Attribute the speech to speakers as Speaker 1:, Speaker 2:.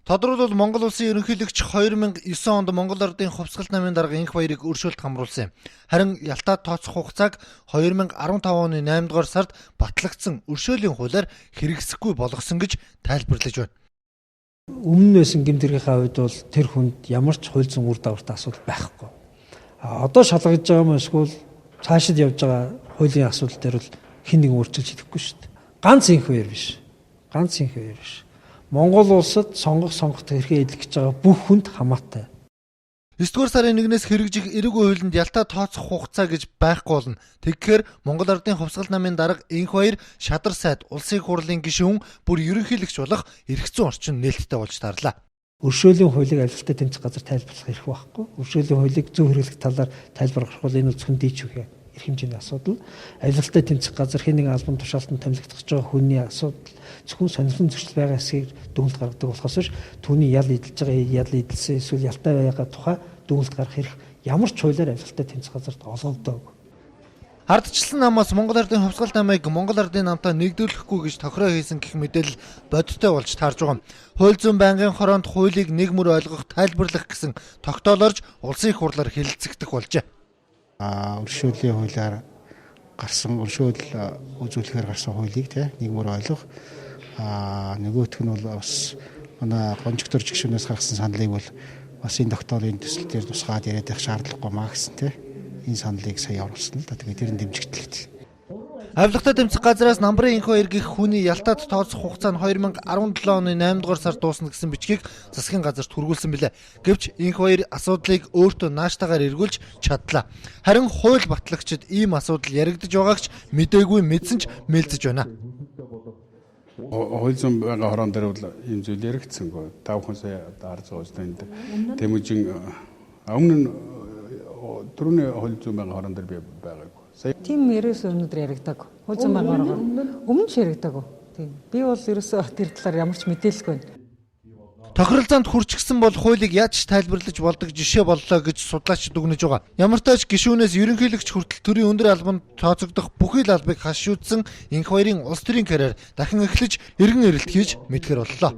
Speaker 1: Тодорхойлбол Монгол улсын ерөнхийлөгч 2009 онд Монгол Ардын хувьсгалт намын дарга энх баярыг өршөөлт хамруулсан юм. Харин Ялтад тооцох хугацааг 2015 оны 8 дугаар сард батлагдсан өршөөлийн хуулиар хэрэгсэхгүй болгосон гэж тайлбарлаж байна.
Speaker 2: Өмнө байсан гэмтэргийнхаа хувьд бол тэр хүнд ямар ч хууль зүйн үр дагавартай асуудал байхгүй. Одоо шалгаж байгаа юм эсвэл цаашид явж байгаа хуулийн асуудал дээр бол хэн нэгэн өөрчилж хэлэхгүй шүү дээ. Ганц энх баяр биш. Монгол улсад сонгох хэрэг эдлэх гэж байгаа бүх хүнд хамаатай.
Speaker 1: 9 дугаар сарын 1-ээс хэрэгжих эрэг хуулинд Ялтад тооцох хугацаа гэж байхгүй болно. Тэгэхээр Монгол Ардын хувьсгалт намын дарга энх баяр, шадар сайд, улсын хурлын гишүүн, бүр ерөнхийлөгч болох эрх зүйн орчин нээлттэй болж тарлаа.
Speaker 2: Өршөөлийн хуулийг авилгатай тэмцэх газар тайлбарлах эрх байхгүй. Өршөөлийн хуулийг зөв хэрэглэх талаар тайлбарлах бол энэ зөвхөн дийчүүх эрх хэмжээний асуудал. Авилгатай тэмцэх газар хэн нэгэн албан тушаалтанд томилогдож байгаа хүний асуудал зөвхөн сонирхол зөрчил байгаа хэсгийг дүгнэлт гаргадаг болохоос биш түүний ял эдэлж байгаа ял эдэлсэн эсвэл ялтай байгаа тухай дүгнэлт гаргах хэрэг ямар ч хуулиар авилгатай тэмцэх газарт олгогдоогүй.
Speaker 1: Ардчилсан намаас Монгол Ардын хувьсгалт намыг Монгол Ардын намтай нэгдүүлэхгүй гэж тохироо хийсэн гэх мэдээлэл бодиттой болж таарж байгаа. Хууль зүйн байнгын хороонд хуулийг нэг мөр ойлгох, тайлбарлах гэсэн тогтоолорж улсын их хурлаар хэлэлцэгдэх болжээ.
Speaker 3: Өршөөлийн хуулиар гарсан өршөөл үзүүлэхээр гарсан хуулийг нэг мөр ойлгох. Нөгөөх нь бол бас манай гончгтөр жигшүүнээс гаргасан саналыг бол бас энэ тогтоолын төсөл дээр тусгаад яриад байх шаардлагагүй маа гэсэн энэ саналыг сая оруулсан л да. Тэгээд тэр нь дэмжигдэлтэй.
Speaker 1: Авилгатай тэмцэх газраас намбарын энх баяр гэх хүний Ялтад тооцох хугацаа нь 2017 оны 8 дугаар сард дуусна гэсэн бичгийг засгийн газарт хүргүүлсэн билээ. Гэвч энх баяр асуудлыг өөртөө нааштайгаар эргүүлж чадлаа. Харин хууль батлагчид ийм асуудал яригдж байгааг ч мэдээгүй мэдсэн ч мэлзэж байна.
Speaker 4: Хууль зүйн байнгын хороон дээр бол ийм зүйл яригдсангүй. 5 хүн сая ард зоостой энд тэмүжин өмнө нь түрүүний хууль зүйн байнгын хороон дээр би байгаагүй.
Speaker 5: Тийм ерөөсөө өнөөдөр яригдаг. Хууль зүйн байнгын хороон өмнө ч яригдаг. Тийм. Би бол ерөөсөө тэр талаар ямар ч мэдээлэлгүй байна.
Speaker 1: Тохиролцоонд хүрчихсэн бол хуулийг яаж тайлбарлаж болдог жишээ боллоо гэж судлаач дүгнэж байгаа. Ямар ч тач гишүүнээс ерөнхийлөгч хүртэл төрийн өндөр албанд тооцогдох бүхий л албыг хашшуудсан энх баярын улс төрийн карьер дахин эхлэж эргэн эрэлт хийж мэдгэр боллоо.